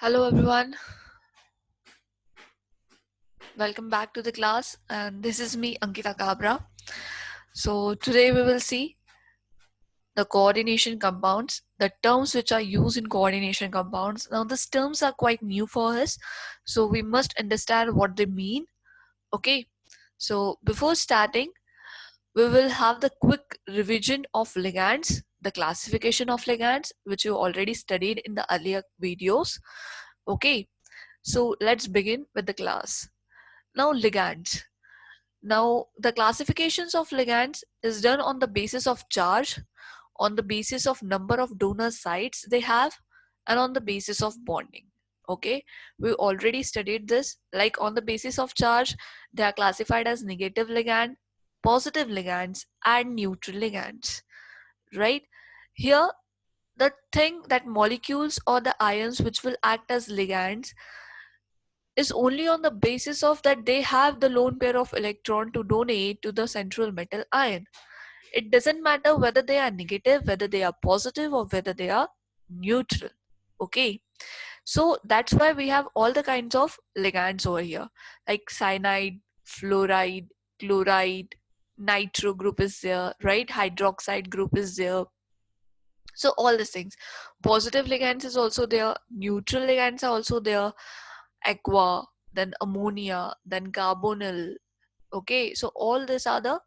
Hello everyone, welcome back to the class and this is me Ankita Kabra. So today we will see the coordination compounds, the terms which are used in coordination compounds. Now these terms are quite new for us, so we must understand what they mean. Okay, so before starting, we will have the quick revision of ligands, the classification of ligands which you already studied in the earlier videos. Okay, so let's begin with the class. Now ligands. Now, the classifications of ligands is done on the basis of charge, on the basis of number of donor sites they have, and on the basis of bonding. Okay, we already studied this. Like on the basis of charge, they are classified as negative ligand, positive ligands, and neutral ligands. Right? Here, the thing that molecules or the ions which will act as ligands is only on the basis of that they have the lone pair of electron to donate to the central metal ion. It doesn't matter whether they are negative, whether they are positive, or whether they are neutral. Okay, so that's why we have all the kinds of ligands over here, like cyanide, fluoride, chloride, nitro group is there, right? Hydroxide group is there. So all these things, positive ligands is also there, neutral ligands are also there, aqua, then ammonia, then carbonyl. Okay, so all these are the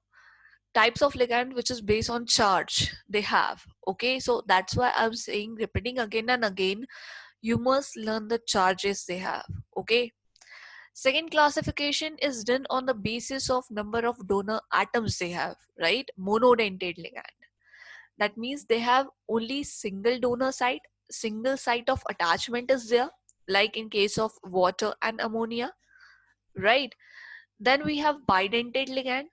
types of ligand which is based on charge they have. Okay, so that's why I'm saying, repeating again and again, you must learn the charges they have. Okay, second classification is done on the basis of number of donor atoms they have, right? Monodentate ligand, that means they have only single donor site, single site of attachment is there, like in case of water and ammonia, right? Then we have bidentate ligand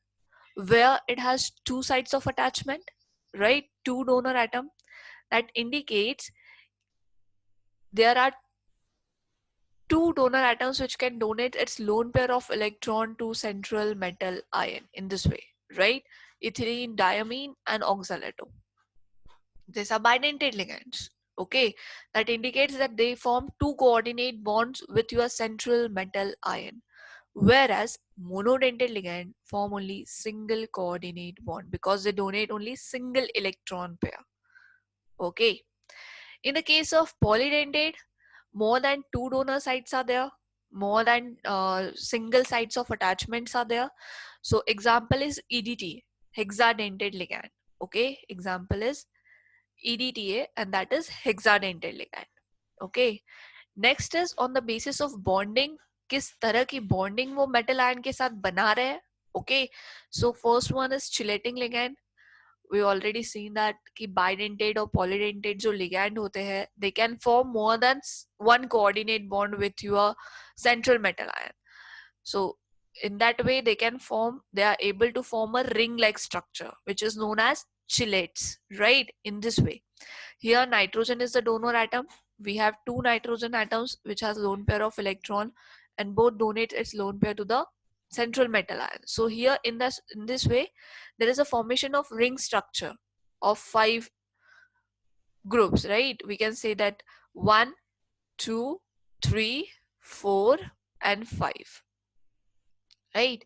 where it has two sites of attachment, right? Two donor atom, that indicates there are two donor atoms which can donate its lone pair of electron to central metal ion in this way, right? Ethylene, diamine, and oxalato. These are bidentate ligands. Okay, that indicates that they form two coordinate bonds with your central metal ion. Whereas monodentate ligand form only single coordinate bond because they donate only single electron pair. Okay. In the case of polydentate, more than two donor sites are there, more than single sites of attachments are there. So example is EDTA, hexadentate ligand. Okay, example is EDTA and that is hexadentate ligand. Okay, next is on the basis of bonding, किस तरह की bonding वो metal ion के साथ बना रहे हैं. Okay, so first one is chelating ligand. We already seen that कि bidentate or polydentate जो ligand होते हैं, they can form more than one coordinate bond with your central metal ion. So in that way they are able to form a ring-like structure which is known as chelates, right? In this way, here nitrogen is the donor atom. We have two nitrogen atoms which has lone pair of electron and both donate its lone pair to the central metal ion. So here in this way there is a formation of ring structure of five groups, right? We can say that 1, 2, 3, 4 and 5, right?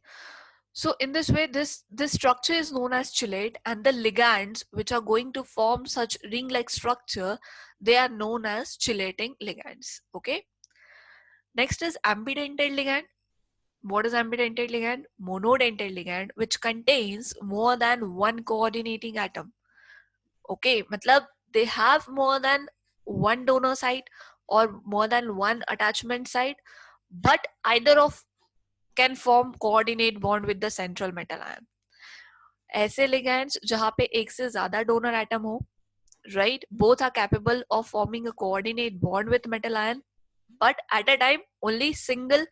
So in this way, this structure is known as chelate, and the ligands which are going to form such ring-like structure, they are known as chelating ligands. Okay. Next is ambidentate ligand. What is ambidentate ligand? Monodentate ligand, which contains more than one coordinating atom. Okay, matlab they have more than one donor site or more than one attachment site, but either of can form coordinate bond with the central metal ion. ऐसे ligands जहाँ पे एक से ज्यादा donor atom हो, right? Both are capable of forming a coordinate bond with metal ion, but at a time only single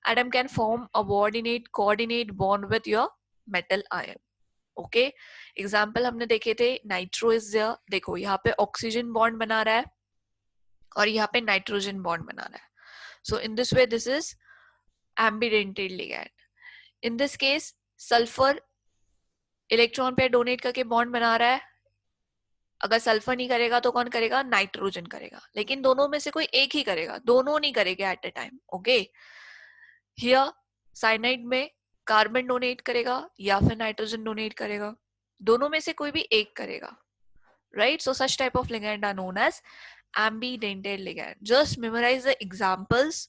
atom can form a coordinate bond with your metal ion. Okay, example हमने देखे थे, nitro is there. देखो यहाँ पे oxygen bond बना रहा है और यहाँ पे नाइट्रोजन बॉन्ड बना रहा है. So in this way this is ambidentate ligand. In this case sulphur electron पे डोनेट करके बॉन्ड बना रहा है अगर सल्फर नहीं करेगा तो कौन करेगा? नाइट्रोजन करेगा, लेकिन दोनों में से कोई एक ही करेगा, दोनों नहीं करेगा at a time. Okay, here cyanide में कार्बन डोनेट करेगा या फिर नाइट्रोजन डोनेट करेगा, दोनों में से कोई भी एक करेगा, right? So such type of ligand are known as ambidentate ligand. Just memorise the examples.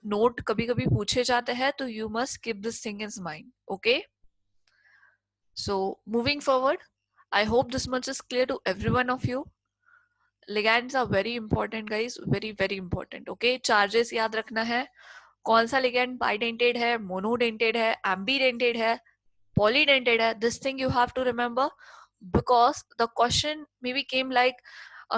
Note कभी कभी पूछे जाते हैं, तो you must keep this thing in mind. Okay, so moving forward, I hope this much is clear to every one of you. Ligands are very important guys, very very important. Okay, charges याद रखना है. कौन सा ligand bidentate है, monodentate है, एम्बीडेंटेड है, polydentate hai. This thing you have to remember, because the question maybe came like,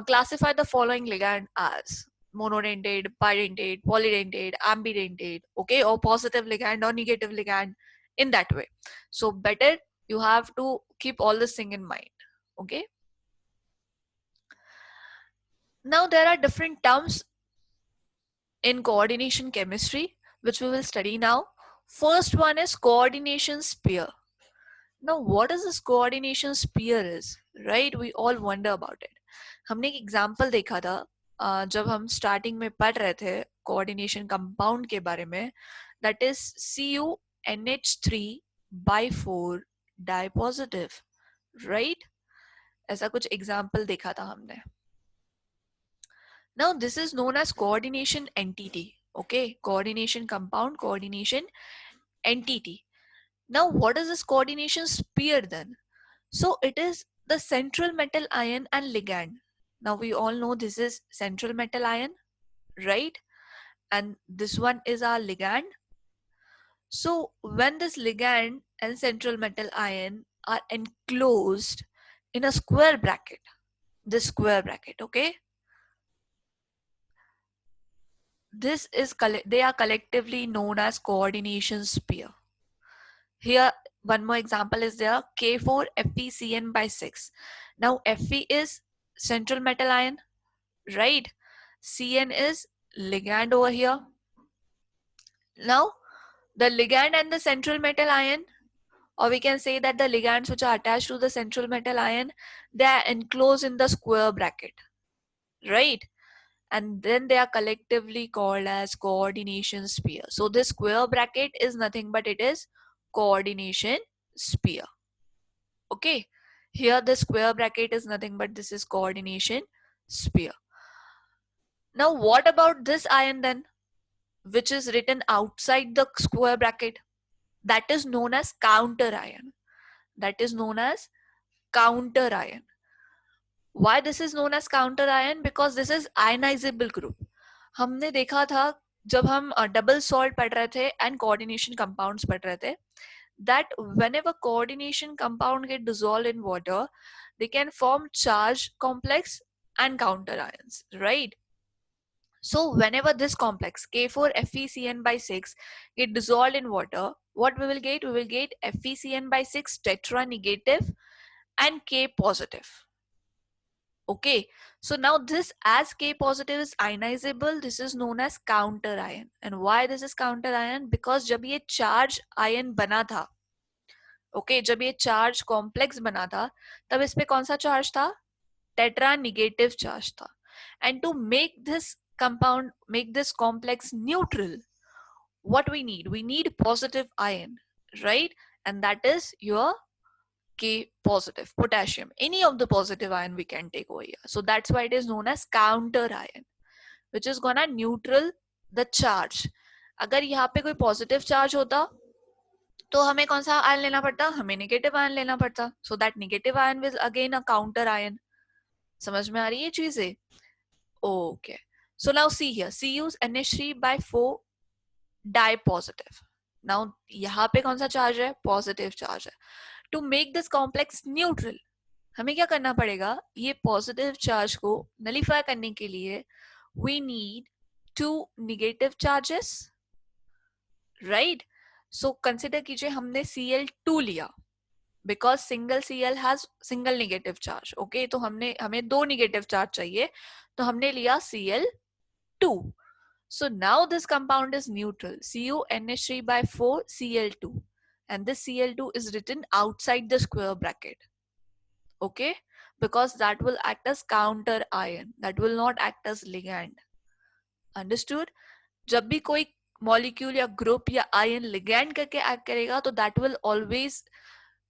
classify the following ligand as monodentate, bidentate, polydentate, ambidentate, okay, or positive ligand or negative ligand, in that way. So better you have to keep all this thing in mind. Okay, now there are different terms in coordination chemistry which we will study now. First one is coordination sphere. Now, what is this coordination sphere is, right? We all wonder about it. हमने एक example देखा था जब हम starting में पढ़ रहे थे कोऑर्डिनेशन कंपाउंड के बारे में, दैट इज CuNH3/4 डाइपॉजिटिव, राइट? ऐसा कुछ एग्जाम्पल देखा था हमने. Now this is known as coordination entity. Okay, coordination compound, coordination entity. Now what is this coordination sphere then? So it is the central metal ion and ligand. Now we all know this is central metal ion, right? And this one is our ligand. So when this ligand and central metal ion are enclosed in a square bracket, this square bracket, okay, this is they are collectively known as coordination sphere. Here one more example is there, K4FeCN/6. Now Fe is central metal ion, right? Cn is ligand over here. Now the ligand and the central metal ion, or we can say that the ligands which are attached to the central metal ion, they are enclosed in the square bracket, right? And then they are collectively called as coordination sphere. So this square bracket is nothing but it is coordination sphere. Okay, here the square bracket is nothing but this is coordination sphere. Now what about this ion then, which is written outside the square bracket? That is known as counter ion. That is known as counter ion. Why this is known as counter ion? Because this is ionizable group. हमने देखा था जब हम double salt पढ़ रहे थे and coordination compounds पढ़ रहे थे, that whenever coordination compound get dissolved in water, they can form charge complex and counter ions, right? So whenever this complex K4FeCN/6 get dissolved in water, what we will get? We will get FeCN/6 tetra negative and K positive. Okay, so now this, as K positive is ionizable, this is known as counter ion. And why this is counter ion? Because जब ये charge ion बना था, okay, जब ये charge complex बना था, तब इस पे कौन सा charge था? Tetra negative charge था. And to make this compound, make this complex neutral, what we need? We need positive ion, right? And that is your K positive, potassium. Any of the positive ion we can take over here. So that's why it is known as counter ion, which is gonna neutral the charge. अगर यहाँ पे कोई positive charge होता तो हमें कौन सा ion लेना पड़ता? हमें नेगेटिव आयन लेना पड़ता. So that negative ion is again a counter ion. समझ में आ रही है चीजें? Okay. So now see here, CuNH3/4 dipositive. Now यहाँ पे कौन सा charge है? Positive charge है. To make this complex neutral, हमें क्या करना पड़ेगा? ये पॉजिटिव चार्ज को नलीफाई करने के लिए we need two negative charges, right? So consider कीजिए हमने Cl2 लिया, because single Cl has single negative charge. Okay, तो हमें दो negative charge चाहिए, तो हमने लिया Cl2. So now this compound is neutral, CuNH3/4 Cl2, and this Cl2 is written outside the square bracket. Okay, because that will act as counter ion, that will not act as ligand. Understood? जब भी कोई molecule या group या ion ligand करके act करेगा तो that will always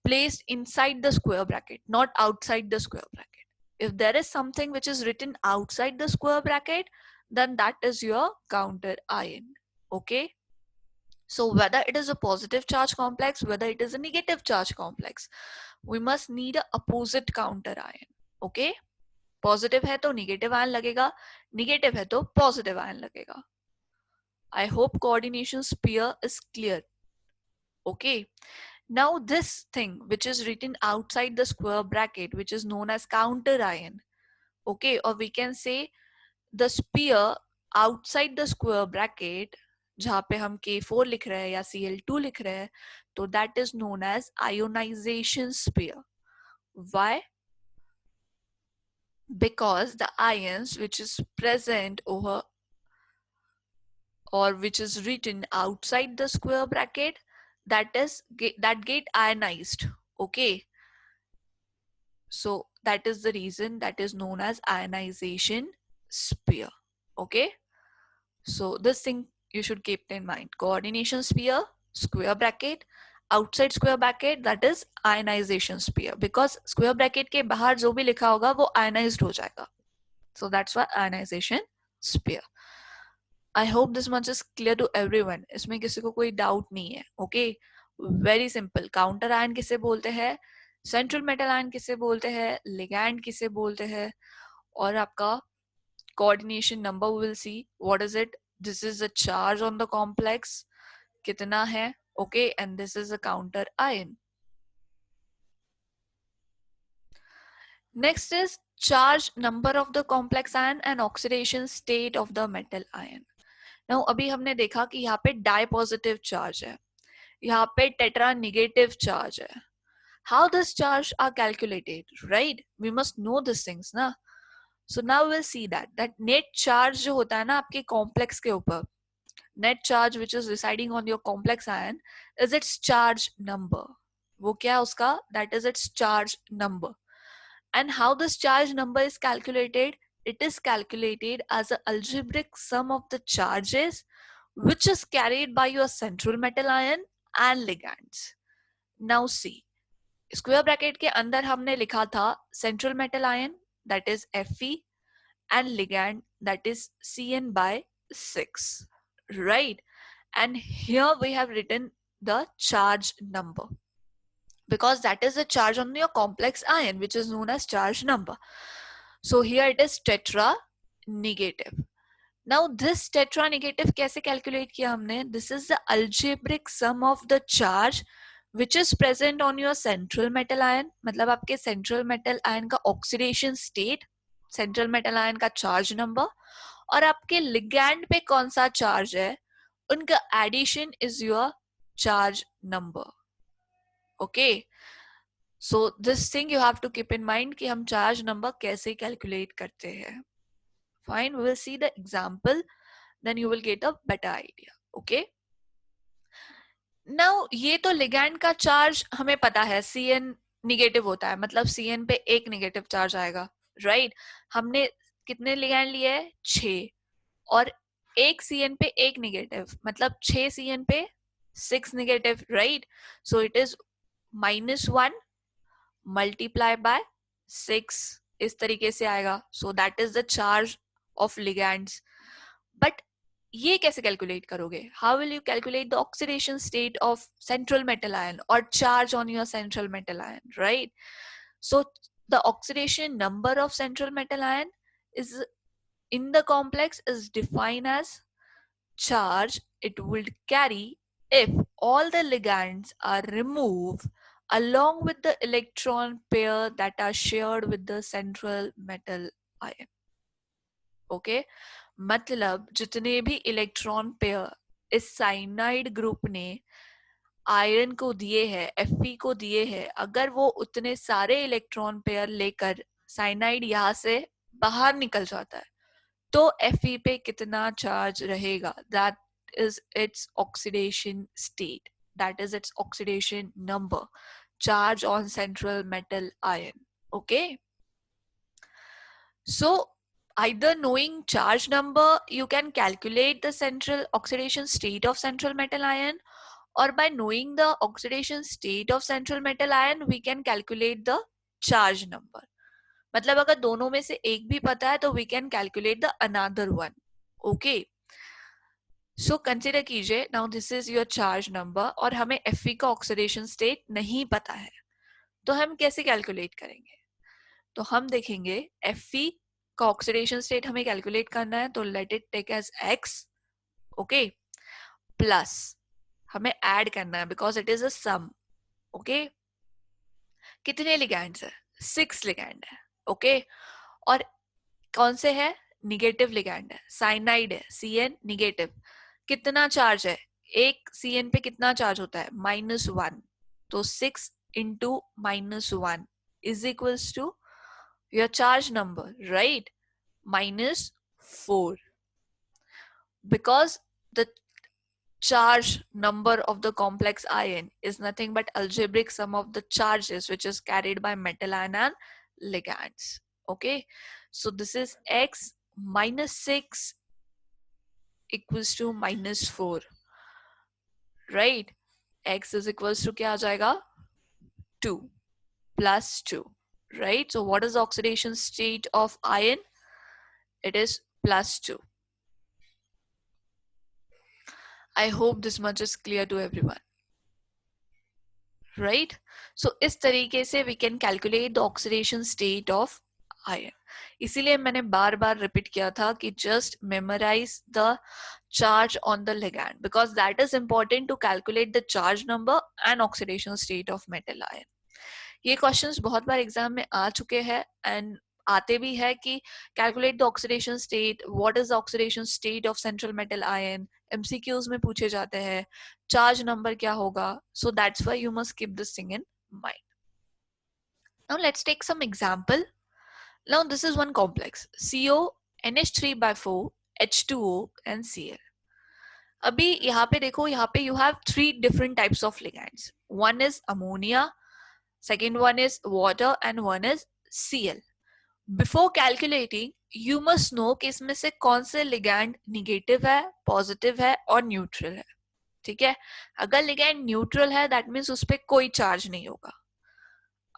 placed inside the square bracket, not outside the square bracket. If there is something which is written outside the square bracket, then that is your counter ion. Okay? So whether it is a positive charge complex, whether it is a negative charge complex, we must need a opposite counter ion. Okay? Positive है तो negative ion लगेगा, negative है तो positive ion लगेगा. I hope coordination sphere is clear. Okay. Now this thing which is written outside the square bracket, which is known as counter ion, okay, or we can say the sphere outside the square bracket, जहाँ पे हम K4 लिख रहे हैं या Cl2 लिख रहे हैं, तो that is known as ionization sphere. Why? Because the ions which is present over or which is written outside the square bracket, that get ionized. Okay, so that is the reason that is known as ionization sphere. Okay, so this thing you should keep in mind: coordination sphere, square bracket, outside square bracket, that is ionization sphere, because square bracket के बाहर जो भी लिखा होगा वो ionized हो जाएगा. So that's why ionization sphere. I hope this much is clear to everyone. इसमें किसी को कोई डाउट नहीं है. Okay, very simple. Counter ion किसे बोलते हैं, सेंट्रल मेटल आयन किसे बोलते हैं, लिगैंड किसे बोलते हैं, और आपका coordination number will see what is it. This is a charge on the complex, कितना है. Okay, and this is a counter ion. Next is charge number of the complex ion and oxidation state of the metal ion. Now अभी हमने देखा कि यहाँ पे die positive charge है, यहाँ पे टेट्रा नेगेटिव चार्ज है. How this charge are calculated, right? We must know these things ना. So now we'll see that net charge जो होता है ना आपके complex के ऊपर, net charge which is residing on your complex ion is its charge number. वो क्या है उसका? That is its charge number. And how this charge number is calculated? It is calculated as an algebraic sum of the charges which is carried by your central metal ion and ligands. Now see, square bracket के अंदर हमने लिखा था central metal ion, that is Fe, and ligand, that is Cn by 6, right? And here we have written the charge number, because that is the charge on your complex ion, which is known as charge number. So here it is tetra negative. Now this tetra negative कैसे calculate किया हमने? This is the algebraic sum of the charge which is present on your central metal ion. मतलब आपके central metal ion का oxidation state, central metal ion का charge number, और आपके ligand पे कौन सा charge है, उनका addition is your charge number. Okay, so this thing you have to keep in mind कि हम charge number कैसे calculate करते हैं. Fine, we will see the example, then you will get a better idea. Okay, now ये तो ligand का charge हमें पता है, Cn नेगेटिव होता है, मतलब Cn पे एक नेगेटिव चार्ज आएगा, राइट? हमने कितने ligand लिए हैं? 6, और एक Cn पे एक नेगेटिव, मतलब 6 Cn पे 6 negative, right? So it is -1 multiply by 6, इस तरीके से आएगा. So that is the charge of ligands. But ये कैसे कैलकुलेट करोगे? How will you calculate the oxidation state of central metal ion और charge on your central metal ion, right? So the oxidation number of central metal ion is in the complex is defined as charge it will carry if all the ligands are removed along with the electron pair that are shared with the central metal ion. Okay, मतलब जितने भी electron pair इस cyanide group ने iron को दिए हैं, Fe को दिए हैं, अगर वो उतने सारे इलेक्ट्रॉन पेयर लेकर साइनाइड यहाँ से बाहर निकल जाता है तो Fe पे कितना चार्ज रहेगा? That is its oxidation state, that is its oxidation number, charge on central metal ion. Okay, So either knowing charge number, you can calculate the central oxidation state of central metal ion, or by knowing the oxidation state of central metal ion, we can calculate the charge number. मतलब अगर दोनों में से एक भी पता है तो we can calculate the another one. Okay. So consider कीजिए, now this is your charge number और हमें Fe का oxidation state नहीं पता है, तो हम कैसे calculate करेंगे? तो हम देखेंगे Fe का oxidation state हमें calculate करना है, तो let it take as x, okay, plus हमें add करना है because it is a sum, okay. कितने लिगैंड्स है? 6 लिगैंड है, ओके. और कौन से है? निगेटिव लिगैंड है, साइनाइड है, Cn निगेटिव. कितना चार्ज है? एक Cn पे कितना चार्ज होता है? -1. तो 6 into -1 is equals to your charge number, right? -4. Because the charge number of the complex ion is nothing but algebraic sum of the charges which is carried by metal ion and ligands. Okay, so this is x minus 6 equals to -4, right? X is equals to क्या आ जाएगा? 2 plus 2, right? So what is the oxidation state of ion? It is +2. I hope this much is clear to everyone. Right? So इस तरीके से we can calculate the oxidation state of ion. इसीलिए मैंने बार बार repeat किया था कि just memorize the charge on the ligand because that is important to calculate the charge number and oxidation state of metal ion. ये questions बहुत बार exam में आ चुके हैं एंड आते भी है कि calculate the oxidation state, what is the oxidation state of central metal ion, MCQs में पूछे जाते हैं, चार्ज नंबर क्या होगा. So that's why you must keep this thing in mind. Now let's take some example. Now this is one complex CO NH3/4 H2O and Cl. अभी यहाँ पे देखो, यहाँ पे you have 3 different types of ligands. One is ammonia, second one is water and one is Cl. Before calculating, you must know कि इसमें से कौन से लिगैंड निगेटिव है, पॉजिटिव है और न्यूट्रल है. ठीक है, अगर लिगैंड न्यूट्रल है दैट मीन्स उस पर कोई चार्ज नहीं होगा.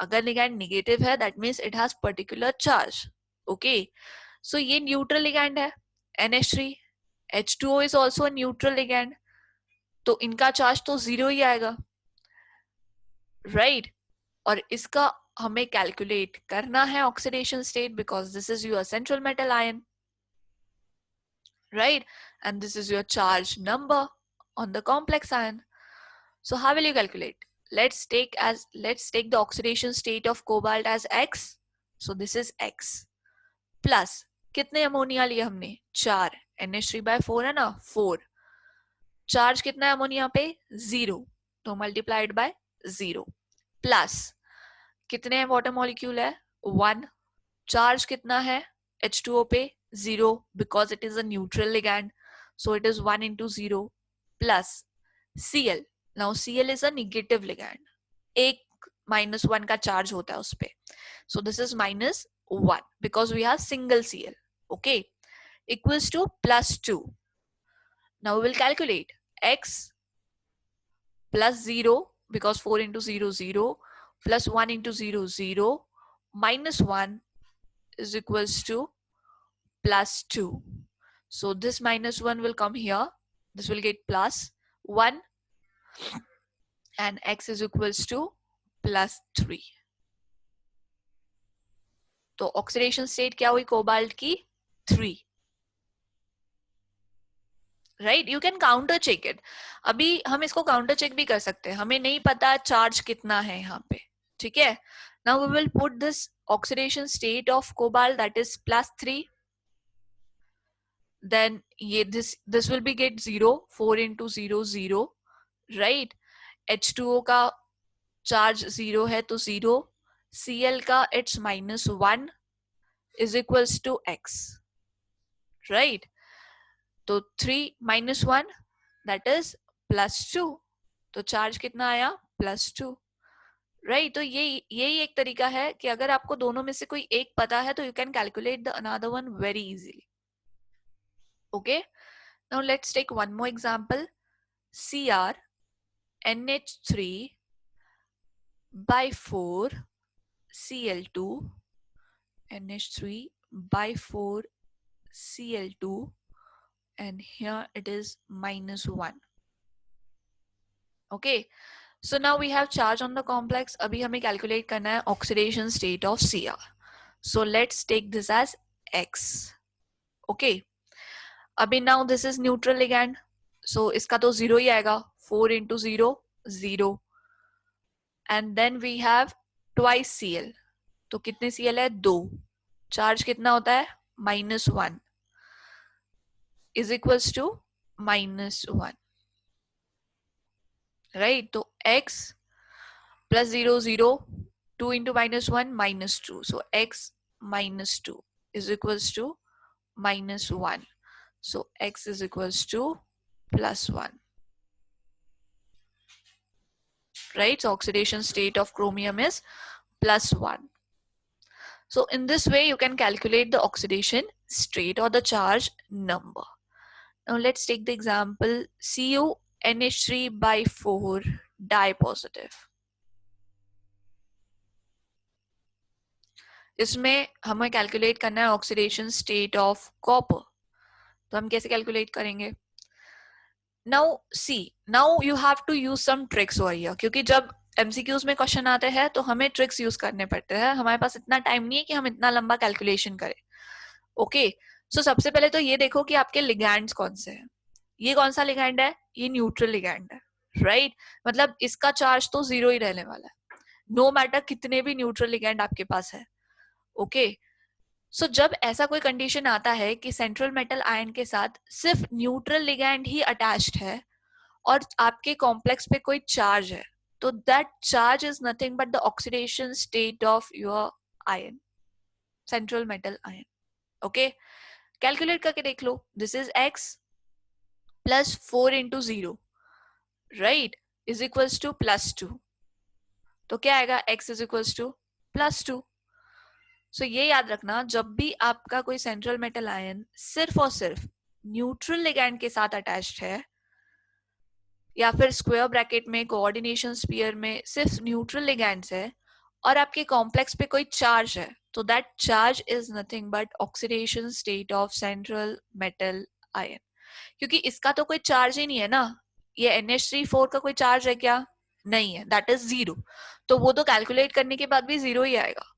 अगर लिगैंड निगेटिव है that means it has particular charge. Okay, so ये न्यूट्रल लिगैंड है NH3. H2O is also a neutral ligand, तो इनका चार्ज तो 0 ही आएगा, राइट? और इसका हमें कैलकुलेट करना है oxidation state because this is your central metal ion, right? And this is your charge number on the complex ion. So how will you calculate? Let's take the oxidation state of cobalt as x. So this is x plus कितने ammonia लिए हमने? 4. NH3/4 है ना, 4. Charge कितना है ammonia पे? 0, तो multiplied by 0 plus कितने वाटर मॉलिक्यूल है? 1. चार्ज कितना है H2O पे? 0 because it is a neutral ligand, so it is 1 into 0 plus Cl. Now Cl is a negative ligand, एक -1 का चार्ज होता है उस पे, so this is -1 because we have single Cl. Okay, equals to +2. Now we will calculate x plus 0 because 4 into 0 0 plus 1 into 0 0 minus 1 is equals to +2. So this -1 will come here, this will get +1 and x is equals to +3. तो oxidation state क्या हुई cobalt की? 3, right? You can counter check it. अभी हम इसको counter check भी कर सकते हैं, हमें नहीं पता चार्ज कितना है यहाँ पे. ठीक है, now we will put this oxidation state of cobalt that is +3. then this will be get 0, 4 into 0 0, right? H2O का चार्ज 0 है तो 0, Cl का it's -1 is equals to x, right? तो 3 minus 1 that is +2, तो चार्ज कितना आया? +2. Right तो यही एक तरीका है कि अगर आपको दोनों में से कोई एक पता है तो you can calculate the another one very easily. Okay, now let's take one more example. Cr NH3 by 4 Cl2, NH3 by 4 Cl2, and here it is -1. Okay, so now we have charge on the complex. अभी हमें calculate करना है oxidation state of Cr. So let's take this as X. Okay, अभी now this is neutral ligand, so इसका तो 0 ही आएगा. 4 into 0 0, and then we have twice Cl. तो कितने Cl है? 2. चार्ज कितना होता है? -1 is equals to -1. राइट तो x plus 0 0, 2 into -1 -2, so x -2 is equals to -1, so x is equals to +1. Right, so oxidation state of chromium is +1. So in this way you can calculate the oxidation state or the charge number. Now let's take the example CuNH3 by 4 di positive. इसमें हमें calculate करना है oxidation state of copper. तो हम कैसे calculate करेंगे? Now see, now you have to use some tricks over here, क्योंकि जब एमसीक्यूज में क्वेश्चन आते हैं तो हमें ट्रिक्स यूज करने पड़ते हैं. हमारे पास इतना टाइम नहीं है कि हम इतना लंबा कैलकुलेशन करें. ओके, सो सबसे पहले तो ये देखो कि आपके लिगैंड्स कौन से हैं. ये कौन सा लिगैंड है? ये न्यूट्रल लिगैंड है. राइट, मतलब इसका चार्ज तो 0 ही रहने वाला है, नो मैटर कितने भी न्यूट्रल लिगैंड आपके पास है. ओके, सो जब ऐसा कोई कंडीशन आता है कि सेंट्रल मेटल आयन के साथ सिर्फ न्यूट्रल लिगैंड ही अटैच्ड है और आपके कॉम्प्लेक्स पे कोई चार्ज है, तो that charge is nothing but the oxidation state of your ion, central metal ion. Okay, calculate करके देख लो. This is x plus 4 into 0, right, is equals to +2. तो क्या आएगा? x is equals to +2. सो ये याद रखना, जब भी आपका कोई सेंट्रल मेटल आयन सिर्फ और सिर्फ न्यूट्रल लिगैंड के साथ अटैच्ड है, या फिर स्क्वायर ब्रैकेट में कोऑर्डिनेशन स्फीयर में सिर्फ न्यूट्रल लिगैंड्स है और आपके कॉम्प्लेक्स पे कोई चार्ज है, तो that charge is nothing but oxidation state of central metal ion. क्योंकि इसका तो कोई चार्ज ही नहीं है ना. ये NH3 का कोई चार्ज है क्या? नहीं है, दैट इज 0. तो वो तो कैलकुलेट करने के बाद भी 0 ही आएगा.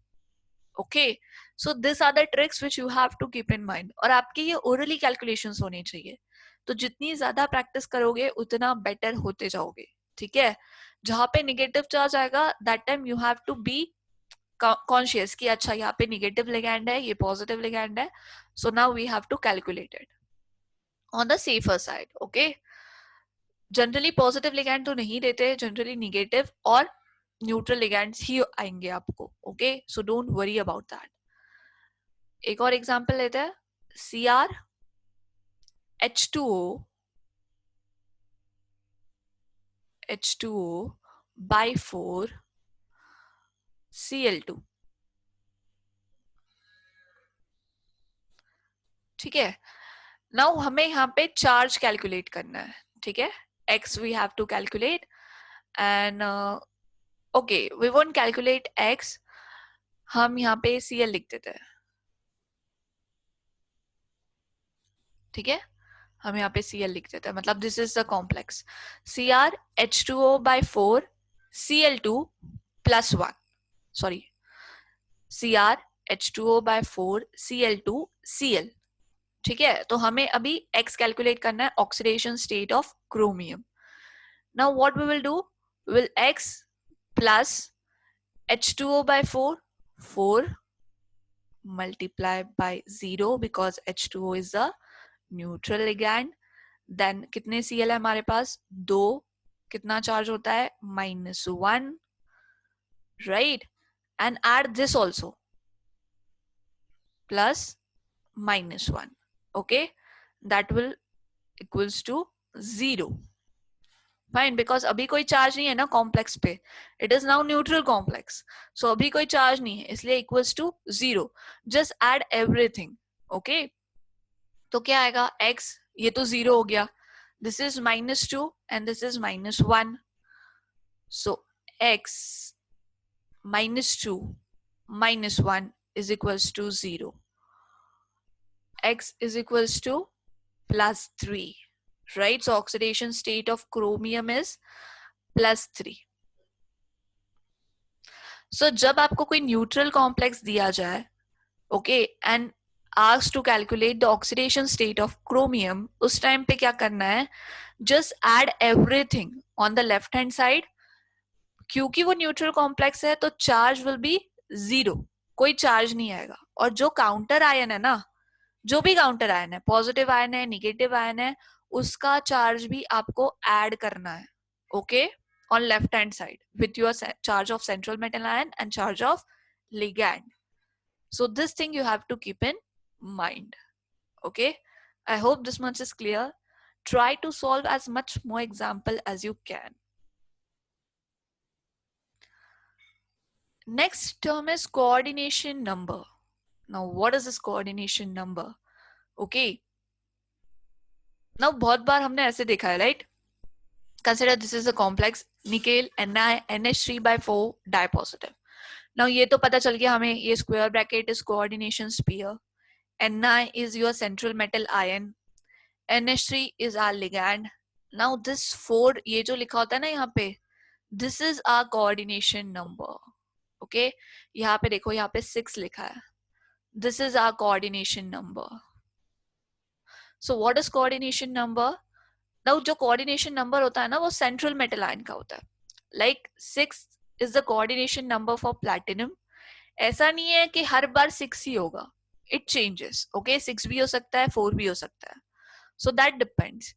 Okay, so this are the tricks which you have to keep in mind. और आपके ये ओरली कैलकुलेशंस होने चाहिए, तो जितनी ज्यादा प्रैक्टिस करोगे उतना बेटर होते जाओगे. ठीक है, जहां पे निगेटिव चार्ज आएगा that time you have to be conscious कि अच्छा यहाँ पे निगेटिव लिगैंड है, ये पॉजिटिव लिगैंड है, so now we have to calculate it on the safer side. Okay, generally positive ligand तो नहीं देते, जनरली निगेटिव और न्यूट्रल लिगैंड्स ही आएंगे आपको. Okay, so don't worry about that. एक और एग्जांपल लेते हैं. Cr H2O by 4 Cl2. ठीक है, नाउ हमें यहाँ पे चार्ज कैलकुलेट करना है. ठीक है, x we have to calculate and okay, we won't calculate x, हम यहाँ पे Cl लिख देते हैं. ठीक है, हम यहाँ पे Cl लिख देते हैं, मतलब this is the complex Cr H2O by 4 Cl2 plus 1, sorry Cr H2O by 4 Cl2 Cl. ठीक है, तो हमें अभी x कैलकुलेट करना है, oxidation state of chromium. Now what we will do, we will x प्लस H2O by 4 4 multiply by 0 because H2O is a neutral ligand. Then कितने Cl है हमारे पास? 2. कितना चार्ज होता है? -1, right, and add this also plus -1. okay, that will equals to 0. Fine, because अभी कोई charge नहीं है ना कॉम्प्लेक्स पे, it is now neutral complex, so अभी कोई चार्ज नहीं है, इसलिए equals to 0. Just add everything. Okay, तो क्या आएगा, x, ये तो 0 हो गया, this is -2 and this is -1, so x -2 -1 is equals to 0. X is equals to +3, right? So oxidation state of chromium is +3. So जब आपको कोई न्यूट्रल कॉम्प्लेक्स दिया जाए, okay, and asked to calculate the oxidation state of chromium, उस time पे क्या करना है, just add everything on the left hand side. क्योंकि वो न्यूट्रल कॉम्प्लेक्स है तो चार्ज विल बी 0, कोई चार्ज नहीं आएगा. और जो काउंटर आयन है ना, जो भी काउंटर आयन है, पॉजिटिव आयन है, निगेटिव आयन है, उसका चार्ज भी आपको ऐड करना है. Okay, on left hand side with your charge of central metal ion and charge of ligand. So this thing you have to keep in mind. Okay, I hope this much is clear. Try to solve as much more example as you can. Next term is coordination number. Now what is this coordination number? Okay, now बहुत बार हमने ऐसे देखा है, right? Consider this is a complex nickel NiNH3/4 dipositive. Now ये तो पता चल गया हमें, ये square bracket is coordination sphere, Ni is your central metal ion, NH3 is our ligand. Now this 4, ये जो लिखा होता है ना यहाँ पे, this is our coordination number. Okay, यहाँ पे देखो, यहाँ पे 6 लिखा है, this is our coordination number. So what is coordination number? Now जो coordination number होता है ना, वो central metal ion का होता है. Like 6 is the coordination number for platinum. ऐसा नहीं है कि हर बार 6 ही होगा, it changes. Okay, 6 भी हो सकता है, 4 भी हो सकता है. So that depends.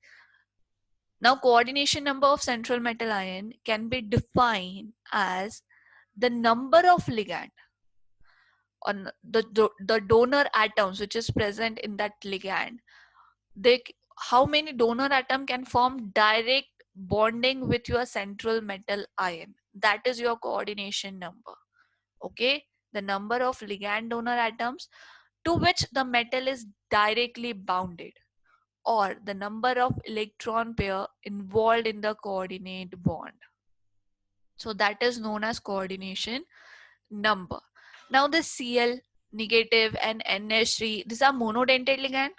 Now coordination number of central metal ion can be defined as the number of ligand on the donor atoms which is present in that ligand. How many donor atom can form direct bonding with your central metal ion? That is your coordination number. Okay, the number of ligand donor atoms to which the metal is directly bounded, or the number of electron pair involved in the coordinate bond. So that is known as coordination number. Now the Cl negative and NH3, these are monodentate ligand,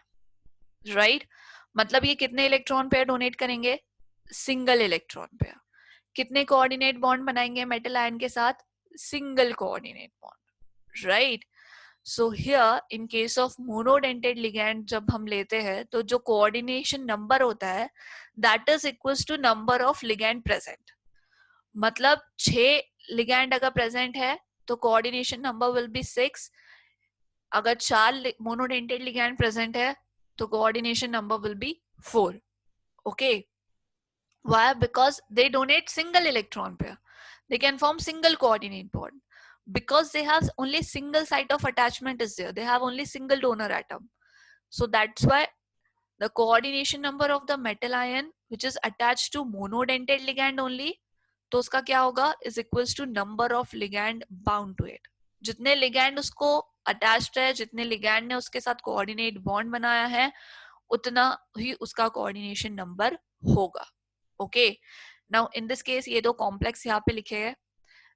right? मतलब ये कितने electron pair donate करेंगे, single electron pair. कितने coordinate bond बनाएंगे metal ion के साथ, single coordinate bond, right? So here in case of monodentate ligand जब हम लेते हैं तो जो कोऑर्डिनेशन नंबर होता है that is equals to number of ligand present. मतलब 6 लिगैंड अगर प्रेजेंट है तो कोऑर्डिनेशन नंबर विल बी 6. अगर 4 मोनोडेंटेड लिगैंड प्रेजेंट है तो coordination number will be 4. Okay, why? Because they donate single electron pair, they can form single coordinate bond because they have only single site of attachment is there, they have only single donor atom. So that's why the coordination number of the metal ion which is attached to monodentate ligand only, तो उसका क्या होगा, is equals to number of ligand bound to it. जितने ligand उसको attached है, जितने ligand ने उसके साथ कोऑर्डिनेट बॉन्ड बनाया है, उतना ही उसका कोऑर्डिनेशन नंबर होगा. Okay, now in this case ये दो कॉम्प्लेक्स यहाँ पे लिखे हैं.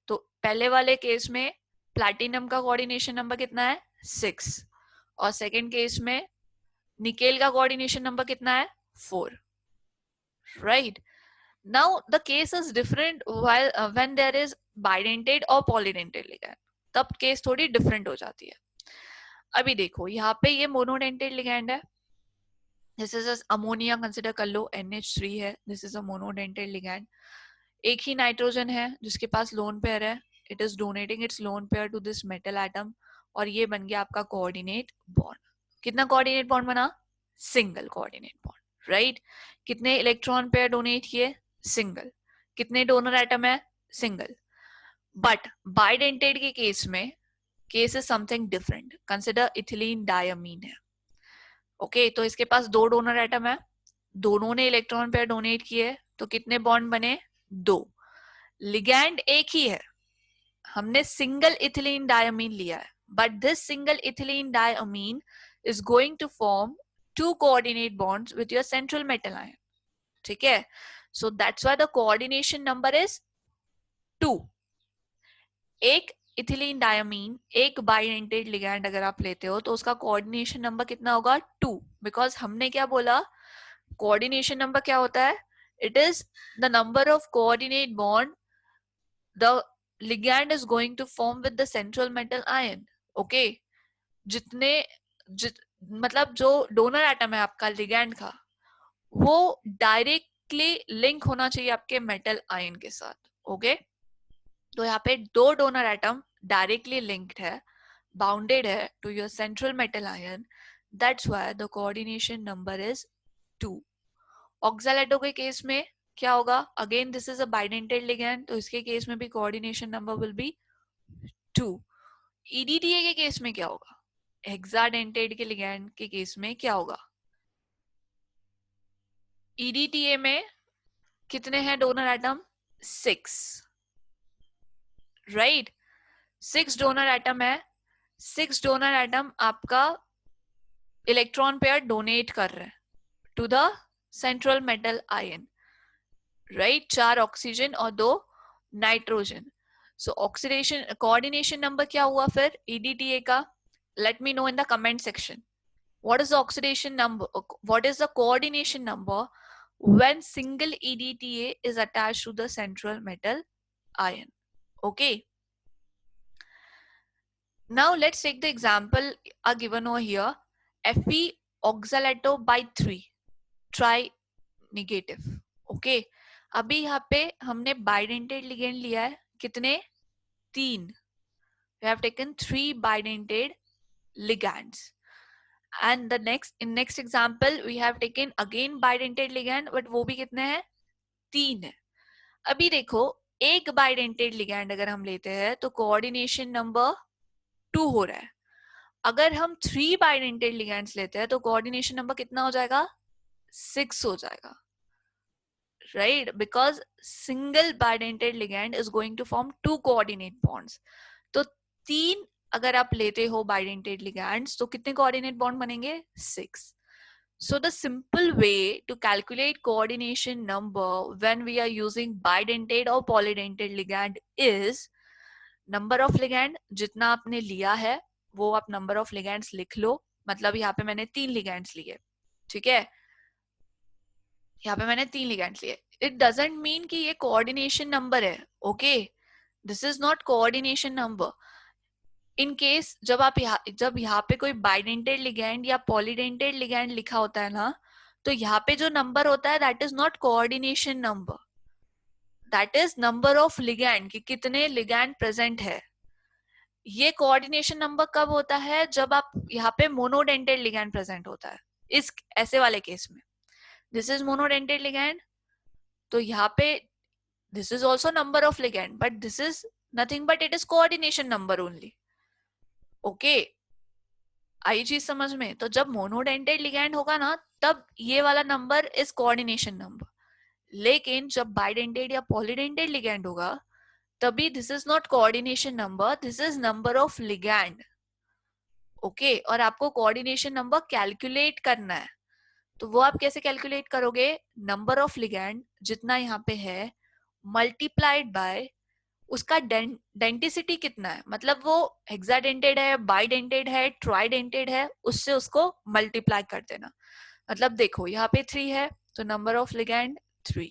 तो पहले वाले केस में प्लैटिनम का कोऑर्डिनेशन नंबर कितना है, 6, और सेकंड केस में निकेल का कोऑर्डिनेशन नंबर कितना है, 4, right? Now the case is different while when there is bidentate और पॉलीडेंटेड लिगैंड, तब केस थोड़ी डिफरेंट हो जाती है. अभी देखो यहाँ पे ये मोनोडेंटेड लिगैंड है, दिस इज अमोनिया कंसिडर कर लो, NH3 है, this is a monodentate ligand. एक ही नाइट्रोजन है जिसके पास लोन पेयर है, it is donating its lone pair to this metal atom, और ये बन गया आपका कोऑर्डिनेट बॉन्ड. कितना कोऑर्डिनेट बॉन्ड बना, सिंगल कोऑर्डिनेट बॉन्ड, राइट? कितने इलेक्ट्रॉन पेयर डोनेट किए, सिंगल. कितने डोनर एटम है, सिंगल. बट बाइडेंटेड के केस में case is something different. Consider ethylene diamine है. ओके, तो इसके पास 2 डोनर एटम है, दोनों ने इलेक्ट्रॉन पेयर डोनेट किए, तो कितने बॉन्ड बने? 2। लिगैंड एक ही है, हमने सिंगल इथिलीन डायमीन लिया है, but this single ethylene diamine is going to form 2 coordinate bonds with your central metal ion. ठीक है, so that's why the coordination number is 2. एक इथिलीन डायमीन, एक बाइडेंटेड लिगैंड अगर आप लेते हो तो उसका कोऑर्डिनेशन नंबर कितना होगा? 2, बिकॉज हमने क्या बोला, कोऑर्डिनेशन नंबर क्या होता है? It is the number of coordinate bond the ligand is going to form with the central metal ion. Okay, जितने मतलब जो डोनर एटम है आपका लिगैंड का, वो डायरेक्टली लिंक होना चाहिए आपके मेटल आयन के साथ. ओके, तो यहाँ पे 2 डोनर एटम डायरेक्टली लिंक्ड है, बाउंडेड है to your central metal ion. That's why the coordination number is 2. Oxalato के केस में क्या होगा? Again this is a bidentate ligand, तो इसके केस में भी coordination number will be 2. EDTA के केस में क्या होगा? हेक्साडेंटेड के लिगैंड के केस में क्या होगा? ईडीटीए में कितने हैं donor atom? 6, right? 6 donor atom है. 6 डोनर एटम आपका इलेक्ट्रॉन पेयर डोनेट कर रहे हैं to the central metal ion, right? 4 oxygen और 2 nitrogen. So oxidation coordination number क्या हुआ फिर ईडीटीए का? Let me know in the comment section. What is the oxidation number, what is the coordination number when single EDTA is attached to the central metal ion? Okay, now let's take the example given over here. Fe oxalato by 3 try negative. Okay, अभी यहाँ पे हमने bidentate ligand लिया है, कितने? 3. We have taken 3 bidentate ligands. And the next example we have taken again bidentate ligand, but वो भी कितने हैं? 3 है. अभी देखो, एक बाइडेंटेड लिगैंड अगर हम लेते हैं तो कोऑर्डिनेशन नंबर 2 हो रहा है. अगर हम 3 बाइडेंटेड लिगैंड्स लेते हैं तो कोऑर्डिनेशन नंबर कितना हो जाएगा? 6 हो जाएगा, right? Because single bidentate ligand is going to form 2 coordinate bonds. तो 3 अगर आप लेते हो बाइडेंटेड लिगैंड्स तो कितने कोऑर्डिनेट बॉन्ड बनेंगे? 6. So the simple way to calculate coordination number when we are using bidentate or polydentate ligand is number of ligand. जितना आपने लिया है वो आप number of ligands लिख लो. मतलब यहाँ पे मैंने 3 ligands लिए, ठीक है? यहाँ पे मैंने 3 ligands लिए. It doesn't mean कि ये coordination number है. Okay, this is not coordination number. In case जब यहाँ पे कोई बाइडेंटेड लिगैंड या पॉलीडेंटेड लिगैंड लिखा होता है ना, तो यहाँ पे जो नंबर होता है that is not coordination number, that is number of ligand, कि कितने लिगैंड प्रेजेंट है. ये कोऑर्डिनेशन नंबर कब होता है? जब आप यहाँ पे मोनोडेंटेड लिगैंड प्रेजेंट होता है. इस ऐसे वाले केस में दिस इज मोनोडेंटेड लिगैंड, तो यहाँ पे this is also number of ligand, but this is nothing but it is coordination number only. Okay, आई चीज समझ में? तो जब मोनोडेंटेड लिगैंड होगा ना तब ये वाला नंबर इज कोऑर्डिनेशन नंबर. लेकिन जब बाइडेंटेड या पॉलीडेंटेड लिगैंड होगा तभी this is not coordination number, this is number of ligand. Okay, और आपको कोऑर्डिनेशन नंबर कैलकुलेट करना है. तो वो आप कैसे कैलकुलेट करोगे? नंबर ऑफ लिगैंड जितना यहाँ पे है मल्टीप्लाइड बाय उसका डेंटिसिटी कितना है, मतलब वो हेक्साडेंटेड है, बाइडेंटेड है, ट्राइडेंटेड है, उससे उसको मल्टीप्लाई कर देना. मतलब देखो यहाँ पे 3 है तो नंबर ऑफ लिगैंड 3.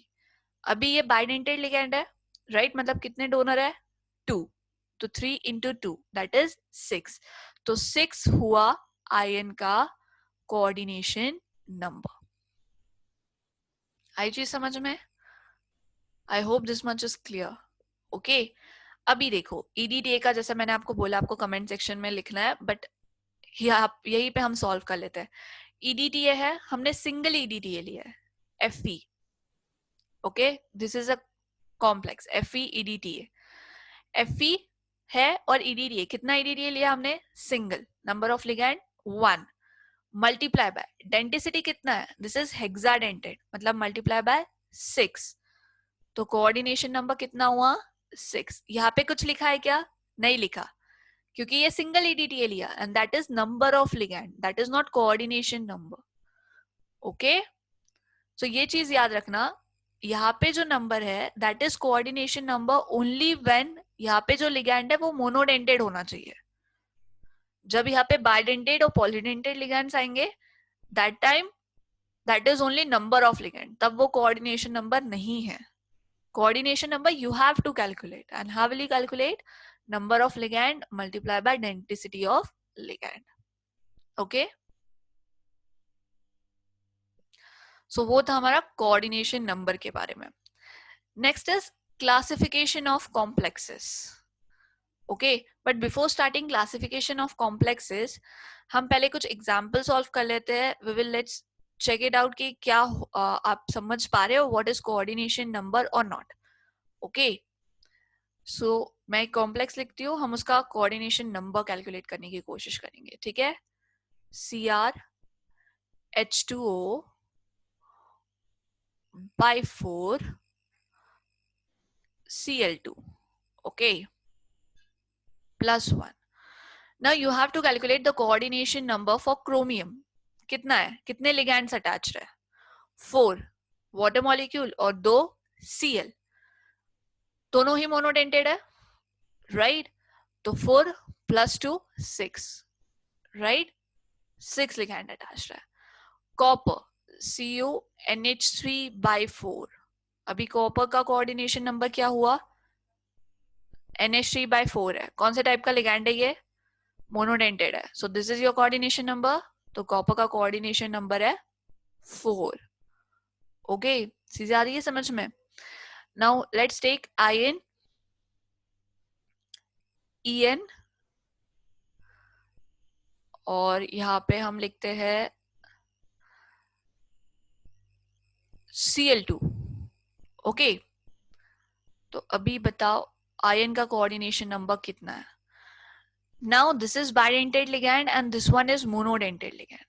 अभी ये बाइडेंटेड लिगैंड है, राइट? मतलब कितने डोनर है? 2. तो 3 into 2 दैट इज 6. तो 6 हुआ आयन का कोऑर्डिनेशन नंबर. आई चीज समझ में? आई hope this much is clear. Okay, अभी देखो ईडीटीए का जैसे मैंने आपको बोला आपको कमेंट सेक्शन में लिखना है, बट यही पे हम सॉल्व कर लेते हैं. ईडीटीए है, हमने सिंगल ईडीटीए लिया है, FE. Okay, this is a complex FE EDTA. FE है और ईडीटीए, कितना ईडीटीए लिया हमने? Single. Number of ligand 1 multiply bye denticity कितना है? दिस इज हेक्साडेंटेड, मतलब मल्टीप्लाई बाय 6, तो कोऑर्डिनेशन नंबर कितना हुआ 6। यहाँ पे कुछ लिखा है क्या? नहीं लिखा, क्योंकि ये सिंगल EDTA लिया and that is number of ligand, that is not coordination number. Okay, so ये चीज याद रखना, यहाँ पे जो नंबर है that is coordination number only when यहाँ पे जो लिगैंड है वो मोनोडेंटेड होना चाहिए। जब यहाँ पे बाइडेंटेड और पॉलीडेंटेड लिगैंड्स आएंगे that time that is only number of ligand, तब वो कोऑर्डिनेशन नंबर नहीं है। Coordination number you have to calculate, and how will you calculate? Number of ligand multiplied by density of ligand. Okay, so वो था हमारा coordination number के बारे में। Next is classification of complexes. Okay, but before starting classification of complexes हम पहले कुछ example solve कर लेते हैं। We will let's check it out कि क्या आप समझ पा रहे हो व्हाट इज कोऑर्डिनेशन नंबर और नॉट। ओके, सो मैं एक कॉम्प्लेक्स लिखती हूँ, हम उसका कोऑर्डिनेशन नंबर कैलकुलेट करने की कोशिश करेंगे। ठीक है, CrH2O by 4 Cl2, okay, plus 1. Now you have to calculate the coordination number for chromium. कितना है, कितने लिगैंड्स अटैच्ड है? 4 वाटर मॉलिक्यूल और 2 Cl, दोनों ही मोनोडेंटेड है, राइट? तो 4 plus 2 6, राइट? 6 लिगैंड अटैच्ड है। कॉपर CuNH3/4, अभी कॉपर का कोऑर्डिनेशन नंबर क्या हुआ? NH3/4 है। कौन से टाइप का लिगैंड है ये? मोनोडेंटेड है, so this is your coordination number. तो कॉपर का कोऑर्डिनेशन नंबर है 4। ओके, चीजें आ रही है समझ में? Now let's take ion En, और यहाँ पे हम लिखते हैं Cl2। ओके, तो अभी बताओ आयन का कोऑर्डिनेशन नंबर कितना है? Now this is bidentate ligand and this one is monodentate ligand.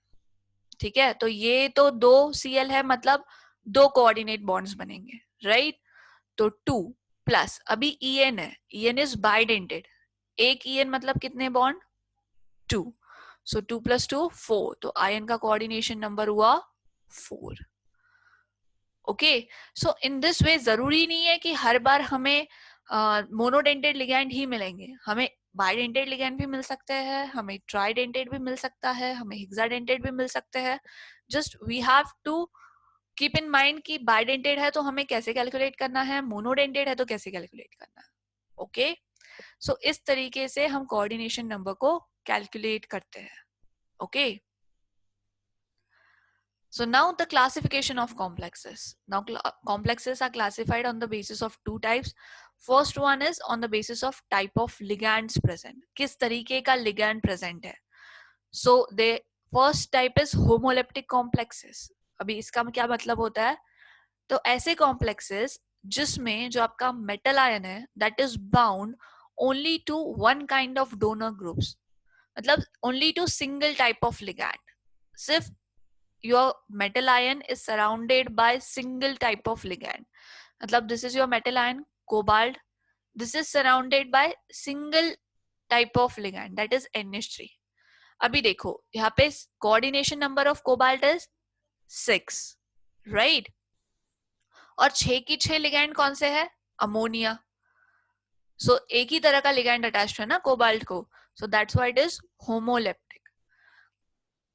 ठीक है, तो ये तो 2 Cl है, मतलब 2 कोऑर्डिनेट बॉन्ड्स बनेंगे, राइट? तो 2 प्लस अभी En है, En इज बाइडेंटेड, एक En मतलब कितने बॉन्ड? 2, सो 2 plus 2 4, तो आयन का कोऑर्डिनेशन नंबर हुआ 4। ओके, सो इन दिस वे जरूरी नहीं है कि हर बार हमें मोनोडेंटेड लिगैंड ही मिलेंगे, हमें बाइडेंटेड लिगैंड भी मिल सकते हैं, हमें ट्राइडेंटेड भी मिल सकता है, हमें हेक्साडेंटेड भी मिल सकते हैं। Just we have to keep in mind कि बाइडेंटेड है तो हमें कैसे कैलकुलेट करना है, मोनोडेंटेड है तो कैसे कैलकुलेट करना है। ओके, सो इस तरीके से हम कोऑर्डिनेशन नंबर को कैलकुलेट करते हैं। Okay, so now the classification of complexes. Now complexes are classified on the basis of 2 types. First one is on the basis of type of ligands present, किस तरीके का ligand present है। So the first type is homoleptic complexes. अभी इसका क्या मतलब होता है? तो ऐसे complexes जिसमें जो आपका metal ion है that is bound only to one kind of donor groups, मतलब only to single type of ligand, सिर्फ your metal ion is surrounded by single type of ligand, मतलब this is your metal ion cobalt, this is surrounded by single type of ligand that is NH3। अभी देखो यहाँ पे coordination number of cobalt is 6, right? और 6 की 6 ligand कौन से है? अमोनिया। सो एक ही तरह का लिगैंड अटैच्ड है ना कोबाल्ट को, सो that's why it is homoleptic.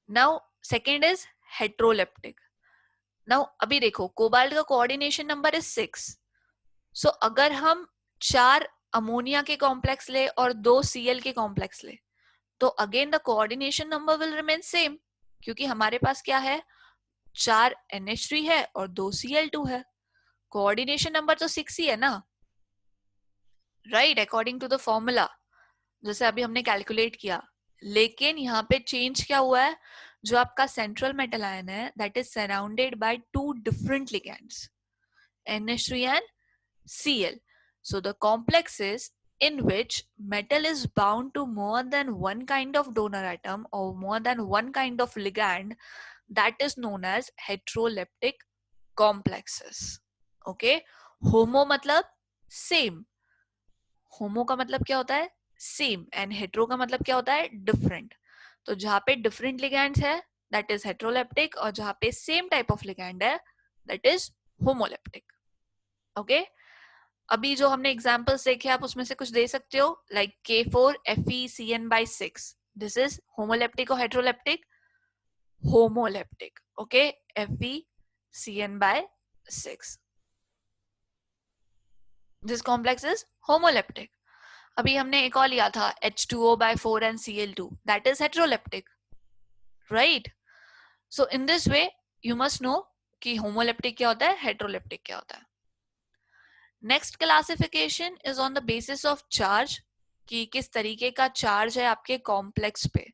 Now second is heteroleptic. Now अभी देखो कोबाल्ट का कोऑर्डिनेशन नंबर इज 6, सो अगर हम 4 अमोनिया के कॉम्प्लेक्स ले और 2 Cl के कॉम्प्लेक्स ले तो again the coordination number will remain same, क्योंकि हमारे पास क्या है? 4 NH3 है और 2 Cl2 है, कोऑर्डिनेशन नंबर तो 6 ही है ना, right? According to the formula जैसे अभी हमने कैलकुलेट किया। लेकिन यहाँ पे चेंज क्या हुआ है? जो आपका सेंट्रल मेटल आयन है that is surrounded by 2 different ligands, NH3 and Cl. So the complexes in which metal is bound to more than one kind of donor atom or more than one kind of ligand, that is known as heteroleptic complexes. Okay, homo मतलब same, होमो का मतलब क्या होता है same, and hetero का मतलब क्या होता है डिफरेंट। तो जहां पे डिफरेंट लिगैंड्स है दैट इज हेट्रोलेप्टिक, और जहां पे सेम टाइप ऑफ लिगैंड है दैट इज होमोलेप्टिक। ओके, अभी जो हमने एग्जांपल्स देखे आप उसमें से कुछ दे सकते हो, like K4FeCN/6, this is homoleptic और heteroleptic, homoleptic. Okay, FeCN/6, this complex is homoleptic. अभी हमने एक और लिया था H2O/4 and Cl2, that is heteroleptic, right? So in this way you must know कि homoleptic क्या होता है, heteroleptic क्या होता है। Next classification is on the basis of charge, कि किस तरीके का चार्ज है आपके कॉम्प्लेक्स पे।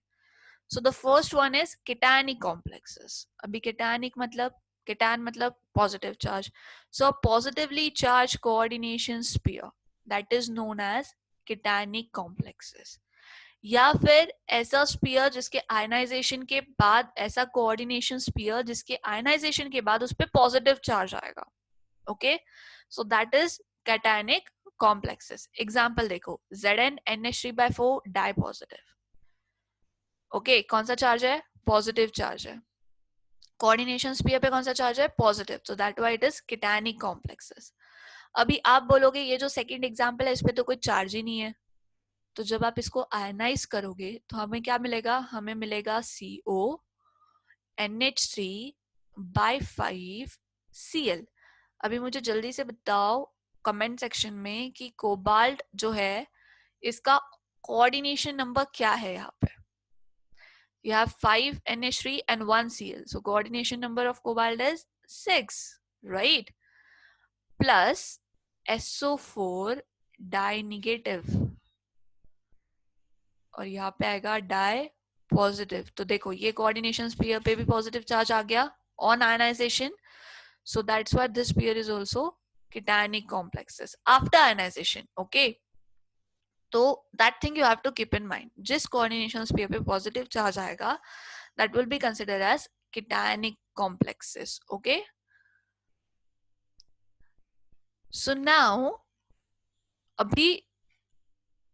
So the first one is cationic complexes. अभी केटायनिक मतलब, केटायन मतलब positive charge, so positively charge coordination sphere that is known as cationic complexes. या फिर ऐसा स्फीयर जिसके आयनाइजेशन के बाद, ऐसा कोऑर्डिनेशन स्फीयर जिसके आयनाइजेशन के बाद उस पर पॉजिटिव चार्ज आएगा। Okay, so that is cationic complexes. Example देखो, ZnNH3/4 डाई पॉजिटिव। ओके, कौन सा चार्ज है, पॉजिटिव चार्ज है, कोऑर्डिनेशन स्फीयर पे कौन सा चार्ज है, positive, so that why it is cationic complexes. अभी आप बोलोगे ये जो सेकंड एग्जाम्पल है इस पे तो कोई चार्ज ही नहीं है, तो जब आप इसको आयनाइज करोगे तो हमें क्या मिलेगा, हमें मिलेगा CONH3/5Cl। अभी मुझे जल्दी से बताओ कमेंट सेक्शन में कि कोबाल्ट जो है इसका कोऑर्डिनेशन नंबर क्या है। यहाँ पे you have 5 NH3 and 1 Cl, so coordination number of cobalt is 6, right? Plus SO4 die negative, और यहाँ पे आएगा डाई पॉजिटिव। तो देखो ये कोऑर्डिनेशन स्फीयर पे भी पॉजिटिव चार्ज आ गया on ionization, so that's why this pair is also cationic complexes after ionization. Okay, तो that thing you have to keep in mind, जिस coordination pair पे positive charge आएगा that will be considered as cationic complexes. Okay, so now अभी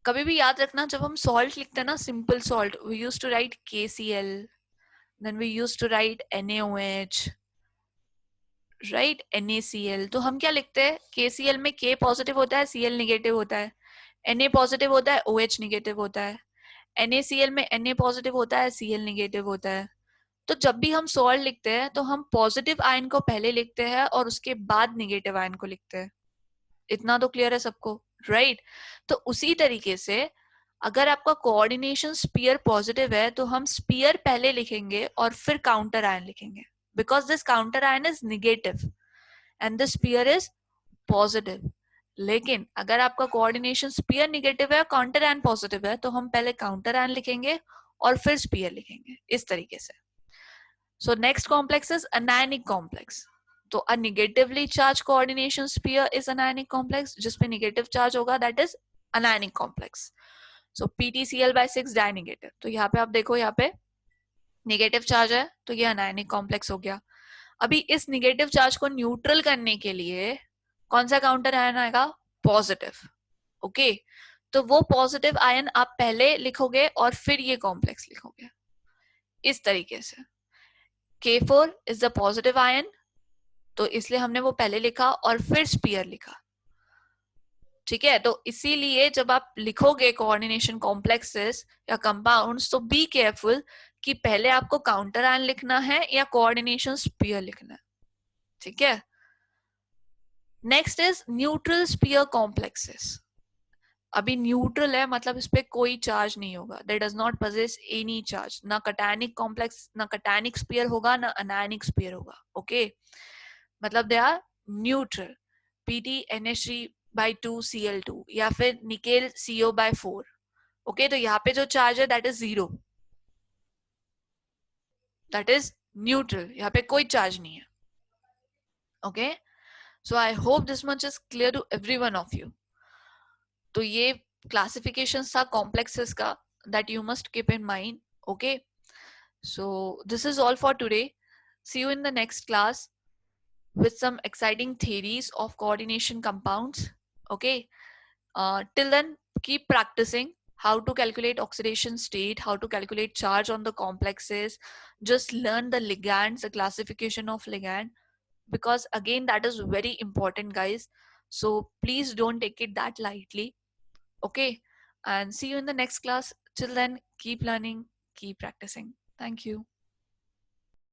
कभी भी याद रखना जब हम सॉल्ट लिखते हैं ना, simple salt, we used to write KCl, then we used to write NaOH, right, NaCl। तो हम क्या लिखते हैं, KCl में K पॉजिटिव होता है, Cl निगेटिव होता है, Na पॉजिटिव होता है, OH निगेटिव होता है, NaCl में Na पॉजिटिव होता है, Cl निगेटिव होता है। तो जब भी हम सॉल्ट लिखते हैं तो हम पॉजिटिव आयन को पहले लिखते हैं और उसके बाद निगेटिव आयन को लिखते हैं। इतना तो क्लियर है सबको, राइट? तो उसी तरीके से अगर आपका कोऑर्डिनेशन स्पीयर पॉजिटिव है तो हम स्पीयर पहले लिखेंगे और फिर काउंटर आयन लिखेंगे, because this counter ion is negative and this sphere is positive. लेकिन अगर आपका कोऑर्डिनेशन स्पीयर निगेटिव है, काउंटर आयन पॉजिटिव है, तो हम पहले काउंटर आयन लिखेंगे और फिर स्पीयर लिखेंगे, इस तरीके से। So next complex is anionic complex. तो a negatively charge coordination sphere is anionic complex, जिसपे नेगेटिव चार्ज होगा that is anionic complex. So PtCl/6 di negative. तो यहाँ पे आप देखो, यहाँ पे नेगेटिव चार्ज है तो ये अनायनिक कॉम्प्लेक्स हो गया। अभी इस नेगेटिव चार्ज को न्यूट्रल करने के लिए कौन सा काउंटर आयन आएगा, पॉजिटिव। ओके, तो वो पॉजिटिव आयन आप पहले लिखोगे और फिर ये कॉम्प्लेक्स लिखोगे, इस तरीके से। K4 is the positive ion, तो इसलिए हमने वो पहले लिखा और फिर स्पीयर लिखा, ठीक है? तो इसीलिए जब आप लिखोगे कोऑर्डिनेशन कॉम्प्लेक्सेस या कंपाउंड्स तो बी केयरफुल कि पहले आपको काउंटर आयन लिखना है या कोऑर्डिनेशन स्पीयर लिखना है, ठीक है? Next is neutral sphere complexes. अभी न्यूट्रल है मतलब इस पे कोई चार्ज नहीं होगा, they does not possess any charge, ना कैटायनिक कॉम्प्लेक्स, ना कैटायनिक स्पीयर होगा, ना अनायनिक स्पीयर होगा। ओके, मतलब they are neutral, PtNH3/2 Cl2 या फिर निकेल CO/4। ओके, तो यहाँ पे जो चार्ज है that is 0, that is neutral, यहाँ पे कोई चार्ज नहीं है। Okay, so I hope this much is clear to every one of you. तो ये क्लासिफिकेशन था कॉम्प्लेक्सेस का, that you must keep in mind. Okay, so this is all for today, see you in the next class. with some exciting theories of coordination compounds. Okay, till then, keep practicing how to calculate oxidation state, how to calculate charge on the complexes. Just learn the ligands, the classification of ligand, because again, that is very important, guys. So please don't take it that lightly. Okay, and see you in the next class. Till then, keep learning, keep practicing. Thank you.